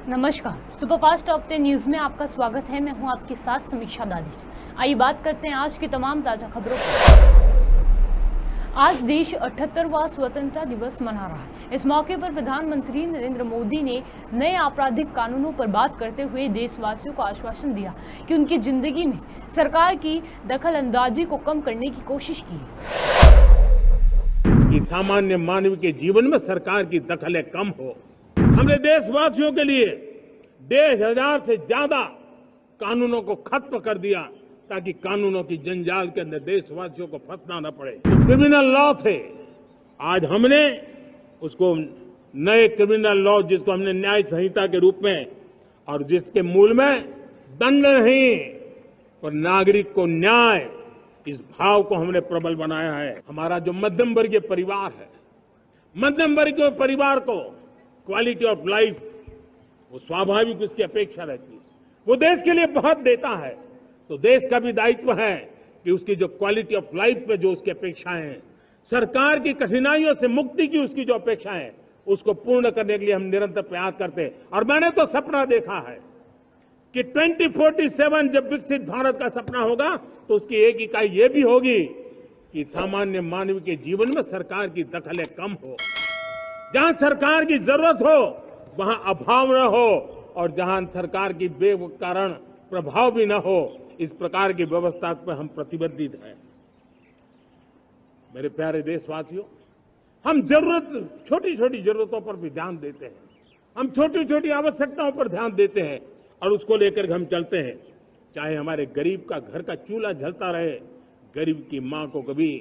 नमस्कार, superfast top 10 news में आपका स्वागत है। मैं हूं आपके साथ समीक्षा दादिश। आइए बात करते हैं आज की तमाम ताजा खबरों पर। आज देश 78वां स्वतंत्रता दिवस मना रहा है। इस मौके पर प्रधानमंत्री नरेंद्र मोदी ने नए आपराधिक कानूनों पर बात करते हुए देशवासियों को आश्वासन दिया कि उनकी जिंदगी में सरकार की दखल अंदाजी को कम करने की कोशिश की कि सामान्य मानव के जीवन में सरकार की दखल कम हो। हमने देशवासियों के लिए 1,500 से ज्यादा कानूनों को खत्म कर दिया ताकि कानूनों की जंजाल के अंदर देशवासियों को फंसना न पड़े। जो क्रिमिनल लॉ थे, आज हमने उसको नए क्रिमिनल लॉ, जिसको हमने न्याय संहिता के रूप में, और जिसके मूल में दंड नहीं पर नागरिक को न्याय, इस भाव को हमने प्रबल बनाया है। हमारा जो मध्यम वर्गीय परिवार है, मध्यम वर्गीय परिवार को क्वालिटी ऑफ लाइफ, वो स्वाभाविक उसकी अपेक्षा रहती है। वो देश के लिए बहुत देता है, तो देश का भी दायित्व है कि उसकी जो क्वालिटी ऑफ लाइफ पे जो उसकी अपेक्षाएं हैं, सरकार की कठिनाइयों से मुक्ति की उसकी जो अपेक्षाएं हैं, उसको पूर्ण करने के लिए हम निरंतर प्रयास करते हैं। और मैंने तो सपना देखा है कि 2047 जब विकसित भारत का सपना होगा तो उसकी एक इकाई ये भी होगी कि सामान्य मानव के जीवन में सरकार की दखल कम हो। जहां सरकार की जरूरत हो वहां अभाव न हो, और जहां सरकार की बेकारण प्रभाव भी न हो, इस प्रकार की व्यवस्था पर हम प्रतिबद्ध हैं। मेरे प्यारे देशवासियों, हम छोटी छोटी जरूरतों पर भी ध्यान देते हैं, हम छोटी छोटी आवश्यकताओं पर ध्यान देते हैं और उसको लेकर हम चलते हैं। चाहे हमारे गरीब का घर का चूल्हा जलता रहे, गरीब की मां को कभी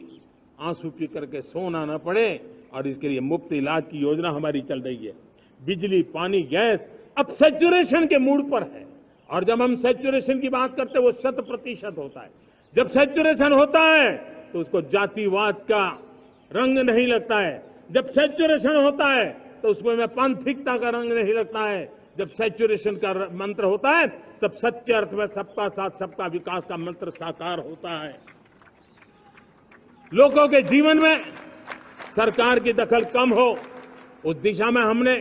आंसू पी करके सोना न पड़े, और इसके लिए मुफ्त इलाज की योजना हमारी चल रही है। बिजली, पानी, गैस अब सैचुरेशन के मूड पर है, और जब हम सैचुरेशन की बात करते हैं वो 100% होता है। जब सैचुरेशन होता है तो उसको जातिवाद का रंग नहीं लगता है। जब सैचुरेशन होता है तो उसमें पांथिकता का रंग नहीं लगता है। जब सैचुरेशन का मंत्र होता है तब सच्चे अर्थ में सबका साथ सबका विकास का मंत्र साकार होता है। लोगों के जीवन में सरकार की दखल कम हो, उस दिशा में हमने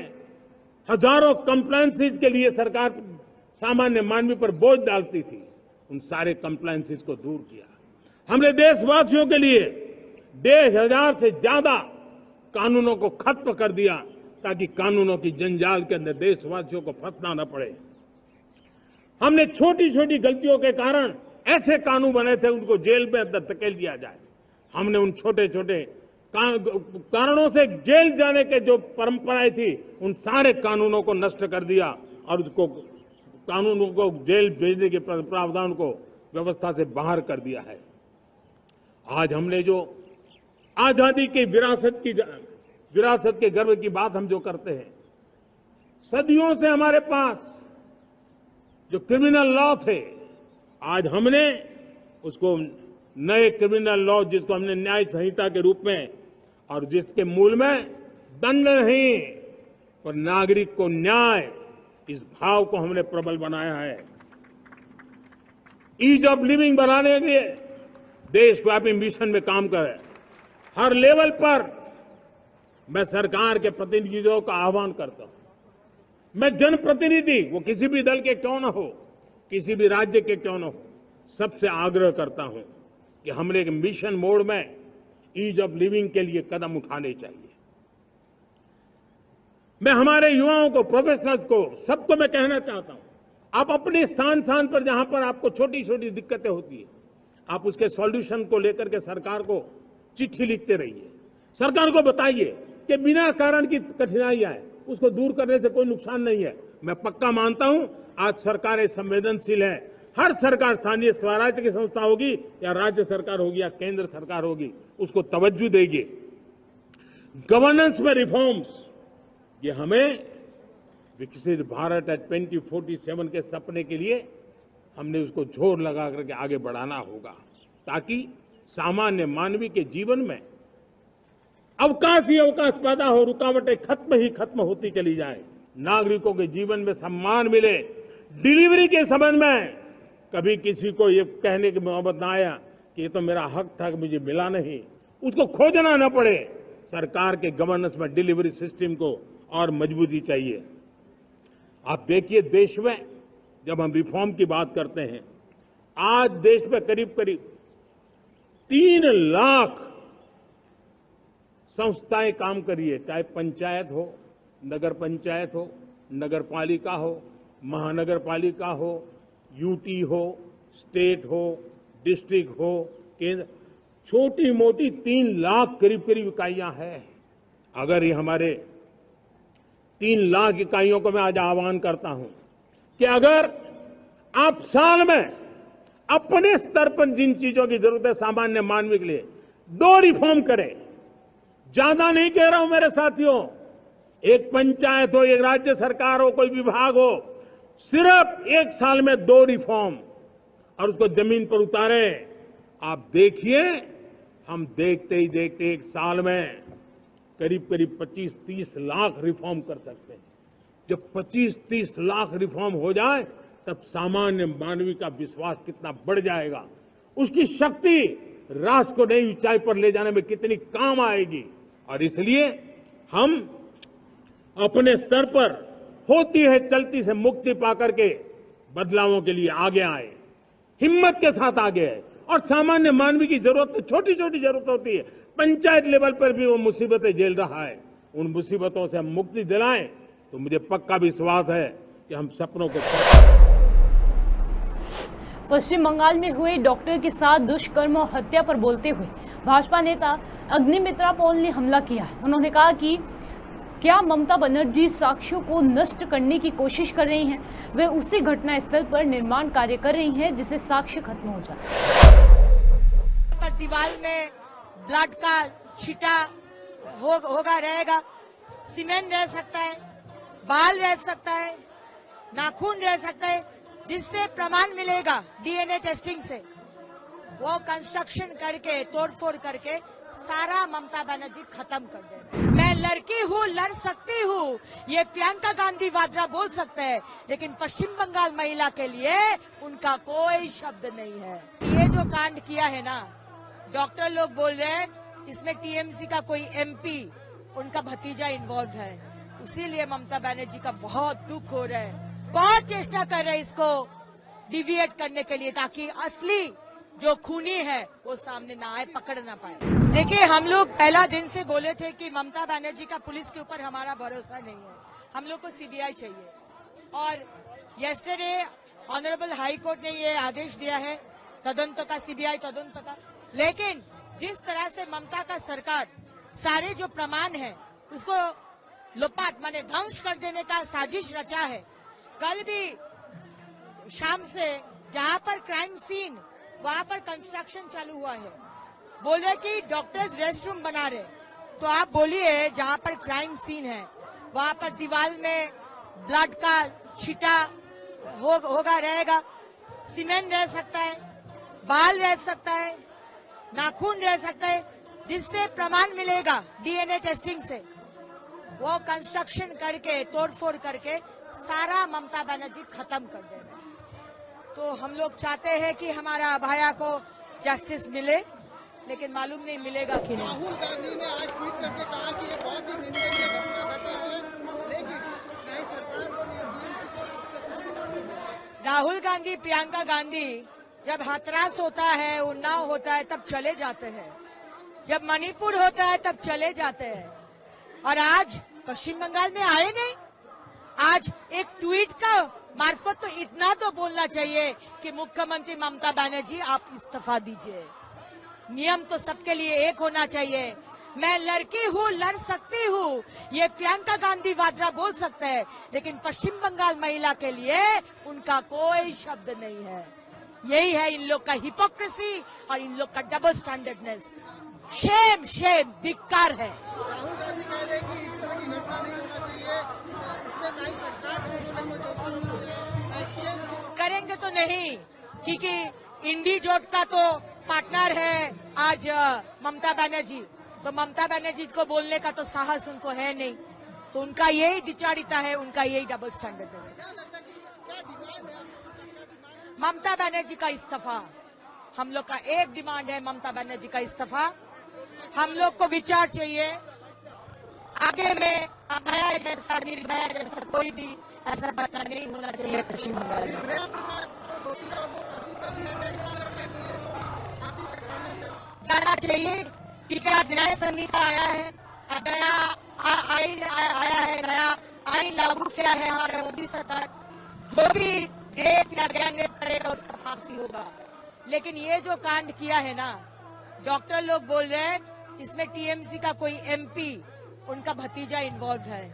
हजारों कंप्लायंसेस के लिए सरकार सामान्य मानव पर बोझ डालती थी, उन सारे कंप्लायंसेस को दूर किया। हमने देशवासियों के लिए 1,500 से ज्यादा कानूनों को खत्म कर दिया ताकि कानूनों की जंजाल के अंदर देशवासियों को फंसना न पड़े। हमने छोटी छोटी गलतियों के कारण ऐसे कानून बने थे उनको जेल में अंदर धकेल दिया जाए। हमने उन छोटे छोटे कारणों से जेल जाने के जो परंपराएं थी, उन सारे कानूनों को नष्ट कर दिया और उसको कानूनों को जेल भेजने के प्रावधान को व्यवस्था से बाहर कर दिया है। आज हमने जो आजादी की विरासत के गर्व की बात हम जो करते हैं, सदियों से हमारे पास जो क्रिमिनल लॉ थे, आज हमने उसको नए क्रिमिनल लॉ, जिसको हमने न्याय संहिता के रूप में, और जिसके मूल में दंड नहीं पर नागरिक को न्याय, इस भाव को हमने प्रबल बनाया है। ईज ऑफ लिविंग बनाने के लिए देशव्यापी मिशन में काम कर रहे हैं। हर लेवल पर मैं सरकार के प्रतिनिधियों का आह्वान करता हूं। मैं जनप्रतिनिधि, वो किसी भी दल के क्यों न हो, किसी भी राज्य के क्यों न हो, सबसे आग्रह करता हूं कि हमने एक मिशन मोड में ईज ऑफ लिविंग के लिए कदम उठाने चाहिए। मैं हमारे युवाओं को, प्रोफेशनल्स को, सबको मैं कहना चाहता हूं, आप अपने स्थान पर जहां पर आपको छोटी छोटी दिक्कतें होती है, आप उसके सॉल्यूशन को लेकर के सरकार को चिट्ठी लिखते रहिए। सरकार को बताइए कि बिना कारण की कठिनाइयां है, उसको दूर करने से कोई नुकसान नहीं है। मैं पक्का मानता हूं आज सरकारें संवेदनशील है। हर सरकार, स्थानीय स्वराज्य की संस्था होगी या राज्य सरकार होगी या केंद्र सरकार होगी, उसको तवज्जो देगी। गवर्नेंस में रिफॉर्म्स, ये हमें विकसित भारत 2047 के सपने के लिए हमने उसको जोर लगा करके आगे बढ़ाना होगा, ताकि सामान्य मानवीय के जीवन में अवकाश ही अवकाश पैदा हो, रुकावटें खत्म होती चली जाए, नागरिकों के जीवन में सम्मान मिले। डिलीवरी के संबंध में कभी किसी को ये कहने की मोहब्बत ना आया कि ये तो मेरा हक था कि मुझे मिला नहीं, उसको खोजना न पड़े। सरकार के गवर्नेंस में डिलीवरी सिस्टम को और मजबूती चाहिए। आप देखिए देश में जब हम रिफॉर्म की बात करते हैं, आज देश में करीब करीब 3 लाख संस्थाएं काम कर रही है, चाहे पंचायत हो, नगर पंचायत हो, नगर पालिका हो, महानगर पालिका हो, यूटी हो, स्टेट हो, डिस्ट्रिक्ट हो, केंद्र, छोटी मोटी 3 लाख करीब करीब इकाइयां हैं। अगर ये हमारे 3 लाख इकाइयों को मैं आज आह्वान करता हूं कि अगर आप साल में अपने स्तर पर जिन चीजों की जरूरत है सामान्य मानव के लिए 2 रिफॉर्म करें, ज्यादा नहीं कह रहा हूं मेरे साथियों, एक पंचायत हो, एक राज्य सरकार हो, कोई विभाग हो, सिर्फ 1 साल में 2 रिफॉर्म और उसको जमीन पर उतारें। आप देखिए, हम देखते ही देखते 1 साल में करीब करीब 25-30 लाख रिफॉर्म कर सकते हैं। जब 25-30 लाख रिफॉर्म हो जाए तब सामान्य मानवी का विश्वास कितना बढ़ जाएगा, उसकी शक्ति राष्ट्र को नई ऊंचाई पर ले जाने में कितनी काम आएगी। और इसलिए हम अपने स्तर पर होती है चलती से मुक्ति पाकर के बदलावों के लिए आगे आए, हिम्मत के साथ आगे आए। और सामान्य मानवी की जरूरत, छोटी छोटी जरूरत होती है, पंचायत लेवल पर भी वो मुसीबतें झेल रहा है, उन मुसीबतों से हम मुक्ति दिलाएं तो मुझे पक्का विश्वास है कि हम सपनों को। पश्चिम बंगाल में हुए डॉक्टर के साथ दुष्कर्म और हत्या पर बोलते हुए भाजपा नेता अग्निमित्रा पॉल ने हमला किया है। उन्होंने कहा कि क्या ममता बनर्जी साक्ष्यों को नष्ट करने की कोशिश कर रही हैं? वे उसी घटना स्थल पर निर्माण कार्य कर रही हैं जिससे साक्ष्य खत्म हो जाए। पर दीवार में ब्लड का छींटा होगा, रहेगा, सीमेंट रह सकता है, बाल रह सकता है, नाखून रह सकता है, जिससे प्रमाण मिलेगा डीएनए टेस्टिंग से। वो कंस्ट्रक्शन करके, तोड़फोड़ करके सारा ममता बनर्जी खत्म कर देगा। मैं लड़की हूँ, लड़ सकती हूँ, ये प्रियंका गांधी वाड्रा बोल सकते हैं, लेकिन पश्चिम बंगाल महिला के लिए उनका कोई शब्द नहीं है। ये जो कांड किया है ना, डॉक्टर लोग बोल रहे हैं इसमें टीएमसी का कोई एमपी, उनका भतीजा इन्वॉल्व है, इसीलिए ममता बनर्जी का बहुत दुख हो रहा है। बहुत चेष्टा कर रहे हैं इसको डिविएट करने के लिए, ताकि असली जो खूनी है वो सामने ना आए, पकड़ ना पाए। देखिए, हम लोग पहला दिन से बोले थे कि ममता बनर्जी का पुलिस के ऊपर हमारा भरोसा नहीं है, हम लोग को सीबीआई चाहिए। और येस्टरडे ऑनरेबल हाई कोर्ट ने ये आदेश दिया है, तदंत का सीबीआई तदंत का। लेकिन जिस तरह से ममता का सरकार सारे जो प्रमाण है उसको लोपाट माने ध्वंस कर देने का साजिश रचा है। कल भी शाम से जहां पर क्राइम सीन, वहां पर कंस्ट्रक्शन चालू हुआ है, बोल रहे कि डॉक्टर्स रेस्ट रूम बना रहे, तो आप बोलिए जहां पर क्राइम सीन है वहां पर दीवार में ब्लड का छींटा होगा, रहेगा, सीमेंट रह सकता है, बाल रह सकता है, नाखून रह सकता है, जिससे प्रमाण मिलेगा डीएनए टेस्टिंग से। वो कंस्ट्रक्शन करके, तोड़फोड़ करके सारा ममता बनर्जी खत्म कर देगा। तो हम लोग चाहते हैं कि हमारा भाया को जस्टिस मिले, लेकिन मालूम नहीं मिलेगा कि नहीं। राहुल गांधी ने आज ट्वीट करके कहा कि ये बहुत ही निंदनीय घटना है, लेकिन नई सरकार को राहुल गांधी, प्रियंका गांधी जब हाथरस होता है, उन्नाव होता है, तब चले जाते हैं, जब मणिपुर होता है तब चले जाते हैं, और आज पश्चिम बंगाल में आए नहीं। आज एक ट्वीट का मार्फत तो इतना तो बोलना चाहिए कि मुख्यमंत्री ममता बनर्जी आप इस्तीफा दीजिए। नियम तो सबके लिए एक होना चाहिए। मैं लड़की हूँ, लड़ सकती हूँ, ये प्रियंका गांधी वाड्रा बोल सकते हैं, लेकिन पश्चिम बंगाल महिला के लिए उनका कोई शब्द नहीं है। यही है इन लोग का हिपोक्रेसी और इन लोग का डबल स्टैंडर्डनेस। शेम, शेम, धिक्कार है। राहुल गांधी कह रहे हैं कि इस तरह की घटना नहीं होना चाहिए, इसमें नई सरकार करेंगे तो नहीं, क्योंकि इंडी जोट का तो पार्टनर है आज ममता बनर्जी, तो ममता बनर्जी को बोलने का तो साहस उनको है नहीं, तो उनका यही द्विचारिता है, उनका यही डबल स्टैंडर्डनेस है। ममता बनर्जी का इस्तीफा, हम लोग का एक डिमांड है, ममता बनर्जी का इस्तीफा। हम लोग को विचार चाहिए। आगे में अभया जैसा निर्भया जैसा कोई भी ऐसा घटना नहीं होना चाहिए पश्चिम बंगाल में। प्रिया प्रसाद को दोषी साबित कर जाना चाहिए क्योंकि आज न्याय संहिता आया है, अब नया आईन आया है, नया आईन लागू किया है हमारे मोदी सरकार। जो भी रेप या गैंग रेप करेगा उसका फांसी होगा। लेकिन ये जो कांड किया है ना, डॉक्टर लोग बोल रहे हैं इसमें टीएमसी का कोई एमपी उनका भतीजा इन्वॉल्व है,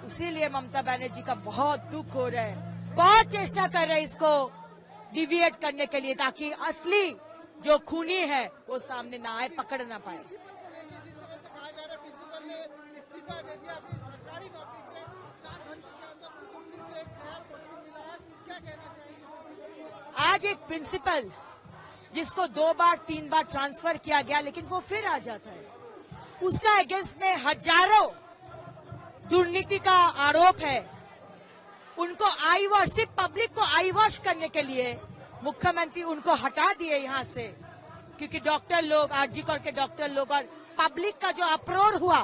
इसीलिए ममता बनर्जी का बहुत दुख हो रहा है। बहुत चेष्टा कर रहे हैं इसको डिविएट करने के लिए ताकि असली जो खूनी है वो सामने ना आए, पकड़ ना पाए। जिस तरह से कहा जा रहा है प्रिंसिपल ने इस्तीफा दे दिया अपनी सरकारी नौकरी से, 4 घंटे के अंदर उनको फिर से एक नया पोस्टिंग मिला है, क्या कहना चाहेंगे? आज एक प्रिंसिपल जिसको 2 बार 3 बार ट्रांसफर किया गया लेकिन वो फिर आ जाता है, उसका अगेंस्ट में हजारों दुर्नीति का आरोप है। उनको आई वॉश, सिर्फ पब्लिक को आई वॉश करने के लिए मुख्यमंत्री उनको हटा दिए यहाँ से, क्योंकि डॉक्टर लोग, आरजी कौर के डॉक्टर लोग और पब्लिक का जो अप्रोर हुआ,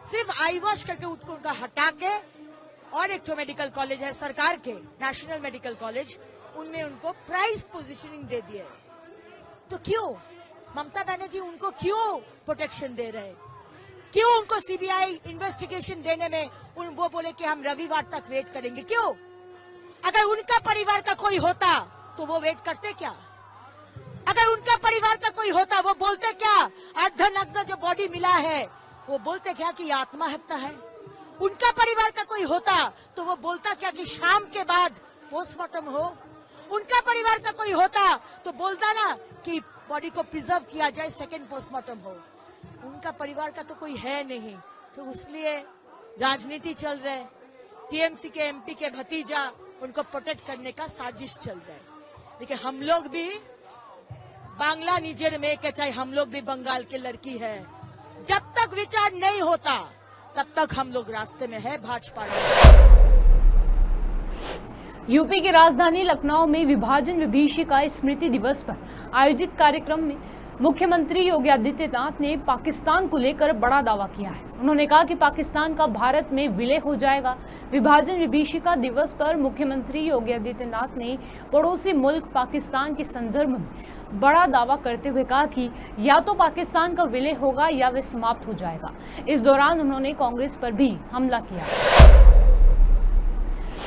सिर्फ आई वॉश करके उनका हटा के, और एक तो मेडिकल कॉलेज है सरकार के, नेशनल मेडिकल कॉलेज, उनमें उनको प्राइज पोजीशनिंग दे दिए। तो क्यों ममता बनर्जी उनको क्यों प्रोटेक्शन दे रहे हैं? क्यों उनको सीबीआई इन्वेस्टिगेशन देने में वो बोले कि हम रविवार तक वेट करेंगे? क्यों? अगर उनका परिवार का कोई होता तो वो वेट करते क्या? अगर उनका परिवार का कोई होता वो बोलते क्या? अर्धनग्न जो बॉडी मिला है वो बोलते क्या कि आत्महत्या है? उनका परिवार का कोई होता तो वो बोलता क्या कि शाम के बाद पोस्टमार्टम हो? उनका परिवार का कोई होता तो बोलता ना कि बॉडी को प्रिजर्व किया जाए, सेकंड पोस्टमार्टम हो। उनका परिवार का तो कोई है नहीं, तो इसलिए राजनीति चल रहा है। टीएमसी के एमपी के भतीजा उनको प्रोटेक्ट करने का साजिश चल रहा है। लेकिन हम लोग भी बांग्ला निजर में के, चाहे हम लोग भी बंगाल के लड़की है, जब तक विचार नहीं होता तब तक हम लोग रास्ते में है भाजपा। यूपी की राजधानी लखनऊ में विभाजन विभीषिका स्मृति दिवस पर आयोजित कार्यक्रम में मुख्यमंत्री योगी आदित्यनाथ ने पाकिस्तान को लेकर बड़ा दावा किया है। उन्होंने कहा कि पाकिस्तान का भारत में विलय हो जाएगा। विभाजन विभीषिका दिवस पर मुख्यमंत्री योगी आदित्यनाथ ने पड़ोसी मुल्क पाकिस्तान के संदर्भ में बड़ा दावा करते हुए कहा कि या तो पाकिस्तान का विलय होगा या वे समाप्त हो जाएगा। इस दौरान उन्होंने कांग्रेस पर भी हमला किया।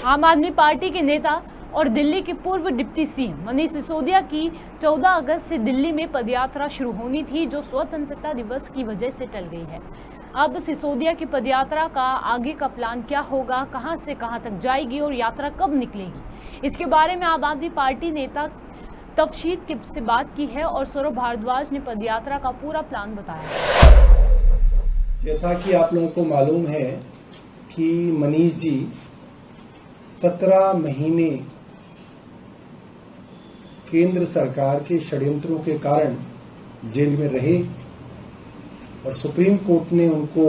आम आदमी पार्टी के नेता और दिल्ली के पूर्व डिप्टी सीएम मनीष सिसोदिया की 14 अगस्त से दिल्ली में पदयात्रा शुरू होनी थी, जो स्वतंत्रता दिवस की वजह से टल गई है। अब सिसोदिया की पदयात्रा का आगे का प्लान क्या होगा, कहां से कहां तक जाएगी और यात्रा कब निकलेगी, इसके बारे में आम आदमी पार्टी नेता तफशीद से बात की है और सौरभ भारद्वाज ने पदयात्रा का पूरा प्लान बताया। जैसा कि आप लोगों को मालूम है कि मनीष जी 17 महीने केंद्र सरकार के षड्यंत्रों के कारण जेल में रहे और सुप्रीम कोर्ट ने उनको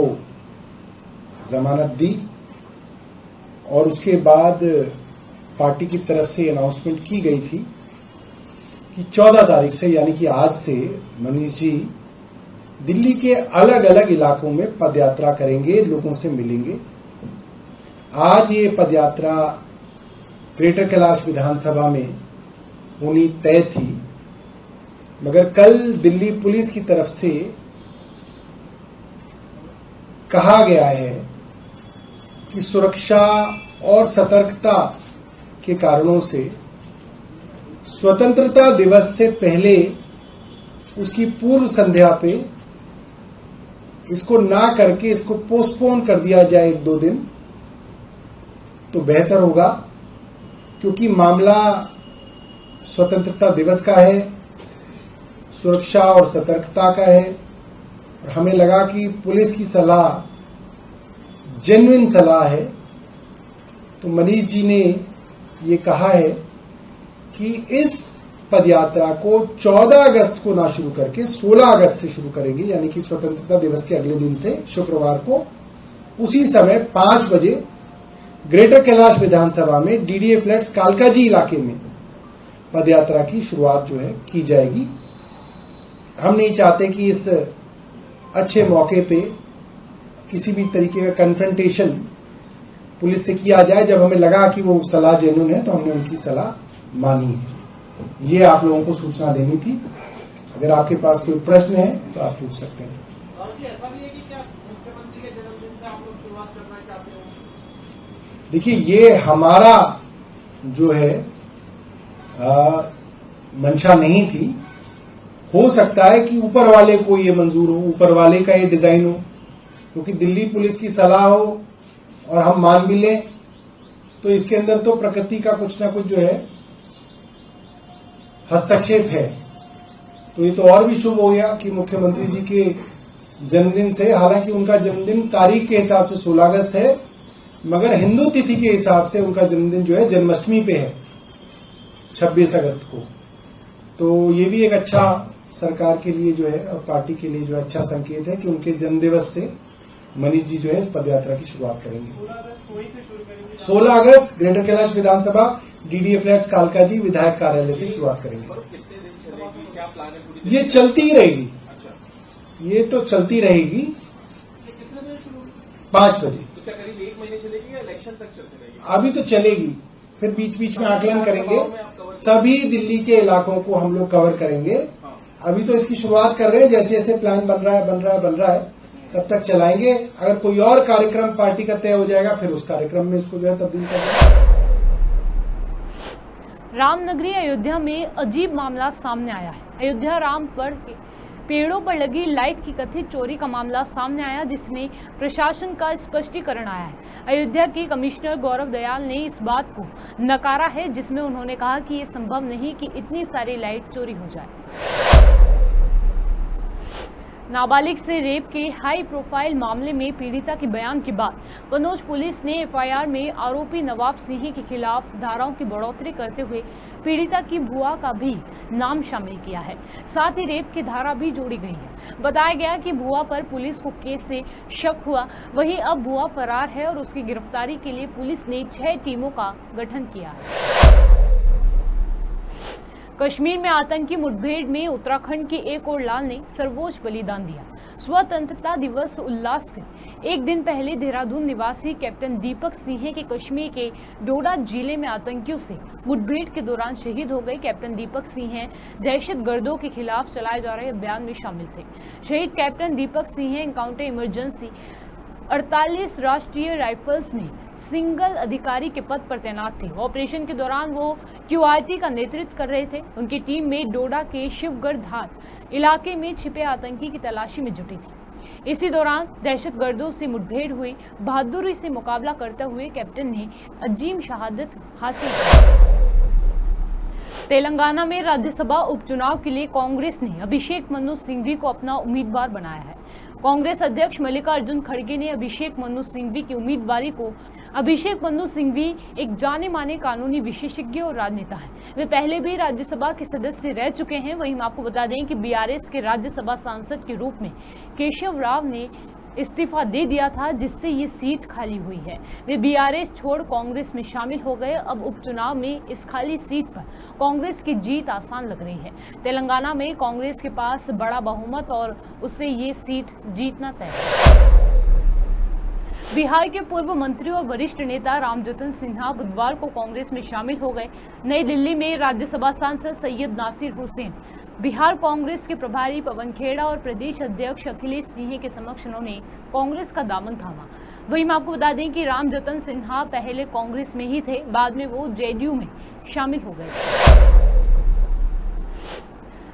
जमानत दी और उसके बाद पार्टी की तरफ से अनाउंसमेंट की गई थी कि 14 तारीख से, यानी कि आज से, मनीष जी दिल्ली के अलग अलग इलाकों में पदयात्रा करेंगे, लोगों से मिलेंगे। आज ये पदयात्रा ग्रेटर कैलाश विधानसभा में होनी तय थी, मगर कल दिल्ली पुलिस की तरफ से कहा गया है कि सुरक्षा और सतर्कता के कारणों से स्वतंत्रता दिवस से पहले उसकी पूर्व संध्या पे इसको ना करके इसको पोस्टपोन कर दिया जाए 1-2 दिन, तो बेहतर होगा, क्योंकि मामला स्वतंत्रता दिवस का है, सुरक्षा और सतर्कता का है। और हमें लगा कि पुलिस की सलाह जेन्युइन सलाह है, तो मनीष जी ने ये कहा है कि इस पदयात्रा को 14 अगस्त को ना शुरू करके 16 अगस्त से शुरू करेंगे, यानी कि स्वतंत्रता दिवस के अगले दिन से शुक्रवार को उसी समय 5 बजे ग्रेटर कैलाश विधानसभा में डीडीए फ्लैट्स कालकाजी इलाके में पदयात्रा की शुरुआत जो है की जाएगी। हम नहीं चाहते कि इस अच्छे मौके पे किसी भी तरीके का कन्फ्रंटेशन पुलिस से किया जाए। जब हमें लगा कि वो सलाह जेन्युइन है तो हमने उनकी सलाह मानी है। ये आप लोगों को सूचना देनी थी। अगर आपके पास कोई प्रश्न है तो आप पूछ सकते हैं। और कि ऐसा भी है कि क्या मुख्यमंत्री के जन्मदिन से आप लोग शुरुआत करना चाहते हो? देखिए, ये हमारा जो है मंशा नहीं थी। हो सकता है कि ऊपर वाले को ये मंजूर हो, ऊपर वाले का ये डिजाइन हो, क्योंकि दिल्ली पुलिस की सलाह हो और हम मान भी लें तो इसके अंदर तो प्रकृति का कुछ ना कुछ जो है हस्तक्षेप है। तो ये तो और भी शुभ हो गया कि मुख्यमंत्री जी के जन्मदिन से, हालांकि उनका जन्मदिन तारीख के हिसाब से 16 अगस्त है, मगर हिंदू तिथि के हिसाब से उनका जन्मदिन जो है जन्माष्टमी पे है, 26 अगस्त को। तो ये भी एक अच्छा सरकार के लिए जो है और पार्टी के लिए जो है अच्छा संकेत है कि उनके जन्मदिवस से मनीष जी जो है इस पदयात्रा की शुरुआत करेंगे। 16 अगस्त ग्रेटर कैलाश विधानसभा डीडीए फ्लैट्स कालका जी विधायक कार्यालय से शुरुआत करेंगे। ये चलती ही रहेगी, ये तो चलती रहेगी। 5 बजे क्या करीब 1 महीने चलेगी या इलेक्शन तक चलती रहेगी? अभी तो चलेगी, फिर बीच बीच में आकलन करेंगे। सभी दिल्ली के इलाकों को हम लोग कवर करेंगे। अभी तो इसकी शुरुआत कर रहे हैं, जैसे जैसे प्लान बन रहा है तब तक चलाएंगे। अगर कोई और कार्यक्रम पार्टी का तय हो जाएगा फिर उस कार्यक्रम में इसको जो है तब्दील करेंगे। रामनगरी अयोध्या में अजीब मामला सामने आया है। अयोध्या राम पर पेड़ों पर लगी लाइट की कथित चोरी का मामला सामने आया, जिसमें प्रशासन का स्पष्टीकरण आया है। अयोध्या के कमिश्नर गौरव दयाल ने इस बात को नकारा है, जिसमें उन्होंने कहा कि ये संभव नहीं कि इतनी सारी लाइट चोरी हो जाए। नाबालिग से रेप के हाई प्रोफाइल मामले में पीड़िता के बयान के बाद कन्नौज पुलिस ने एफआईआर में आरोपी नवाब सिंह के खिलाफ धाराओं की बढ़ोतरी करते हुए पीड़िता की बुआ का भी नाम शामिल किया है। साथ ही रेप की धारा भी जोड़ी गई है। बताया गया कि बुआ पर पुलिस को केस से शक हुआ, वहीं अब बुआ फरार है और उसकी गिरफ्तारी के लिए पुलिस ने 6 टीमों का गठन किया है। कश्मीर में आतंकी मुठभेड़ में उत्तराखंड के एक और लाल ने सर्वोच्च बलिदान दिया। स्वतंत्रता दिवस उल्लास के एक दिन पहले देहरादून निवासी कैप्टन दीपक सिंह के कश्मीर के डोडा जिले में आतंकियों से मुठभेड़ के दौरान शहीद हो गए। कैप्टन दीपक सिंह दहशतगर्दों के खिलाफ चलाए जा रहे अभियान में शामिल थे। शहीद captain Deepak Singh encounter emergency 48 राष्ट्रीय राइफल्स में सिंगल अधिकारी के पद पर तैनात थे। ऑपरेशन के दौरान वो QRT का नेतृत्व कर रहे थे। उनकी टीम में डोडा के शिवगढ़ धार इलाके में छिपे आतंकी की तलाशी में जुटी थी। इसी दौरान दहशतगर्दों से मुठभेड़ हुई। बहादुरी से मुकाबला करते हुए कैप्टन ने अजीम शहादत हासिल की। तेलंगाना में राज्यसभा उपचुनाव के लिए कांग्रेस ने अभिषेक मनु सिंघवी को अपना उम्मीदवार बनाया है। कांग्रेस अध्यक्ष मल्लिकार्जुन खड़गे ने अभिषेक मनु सिंघवी की उम्मीदवारी को अभिषेक मनु सिंघवी एक जाने माने कानूनी विशेषज्ञ और राजनेता हैं। वे पहले भी राज्यसभा के सदस्य रह चुके हैं। वहीं हम आपको बता दें कि BRS के राज्यसभा सांसद के रूप में केशव राव ने इस्तीफा दे दिया था, जिससे ये सीट खाली हुई है। वे BRS छोड़ कांग्रेस में शामिल हो गए। अब उपचुनाव में इस खाली सीट पर कांग्रेस की जीत आसान लग रही है। तेलंगाना में कांग्रेस के पास बड़ा बहुमत और उससे ये सीट जीतना तय है। बिहार के पूर्व मंत्री और वरिष्ठ नेता रामजतन सिन्हा बुधवार को कांग्रेस में शामिल हो गए। नई दिल्ली में राज्यसभा सांसद सैयद नासिर हुसैन, बिहार कांग्रेस के प्रभारी पवन खेड़ा और प्रदेश अध्यक्ष अखिलेश सिंह के समक्ष उन्होंने कांग्रेस का दामन थामा। वहीं मैं आपको बता दें कि रामजतन सिन्हा पहले कांग्रेस में ही थे, बाद में वो JDU में शामिल हो गए।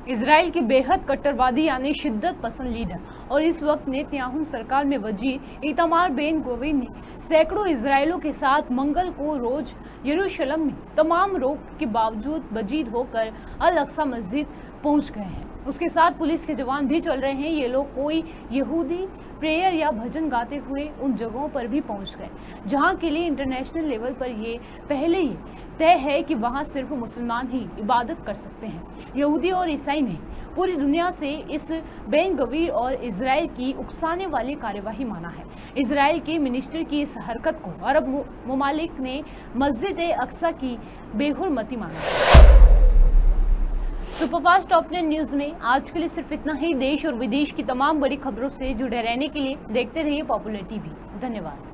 इजराइल के बेहद कट्टरवादी यानी शिद्दत पसंद लीडर और इस वक्त नेतन्याहू सरकार में वजीर इतामार बेन गोविन ने सैकड़ों इजरायलियों के साथ मंगल को रोज यरूशलेम में तमाम रोक के बावजूद वजीद होकर अल अक्सा मस्जिद पहुंच गए हैं। उसके साथ पुलिस के जवान भी चल रहे हैं। ये लोग कोई यहूदी प्रेयर या भजन गाते हुए उन जगहों पर भी पहुंच गए जहां के लिए इंटरनेशनल लेवल पर ये पहले ही तय है कि वहां सिर्फ मुसलमान ही इबादत कर सकते हैं। यहूदी और ईसाई ने पूरी दुनिया से इस बेन गवीर और इजराइल की उकसाने वाली कार्यवाही माना है। इजराइल के मिनिस्टर की इस हरकत को अरब ममालिक ने मस्जिद ए अक्सा की बेहुरमती माना। सुपरफास्ट टॉप 10 न्यूज में आज के लिए सिर्फ इतना ही। देश और विदेश की तमाम बड़ी खबरों से जुड़े रहने के लिए देखते रहिए पॉपुलर टीवी। धन्यवाद।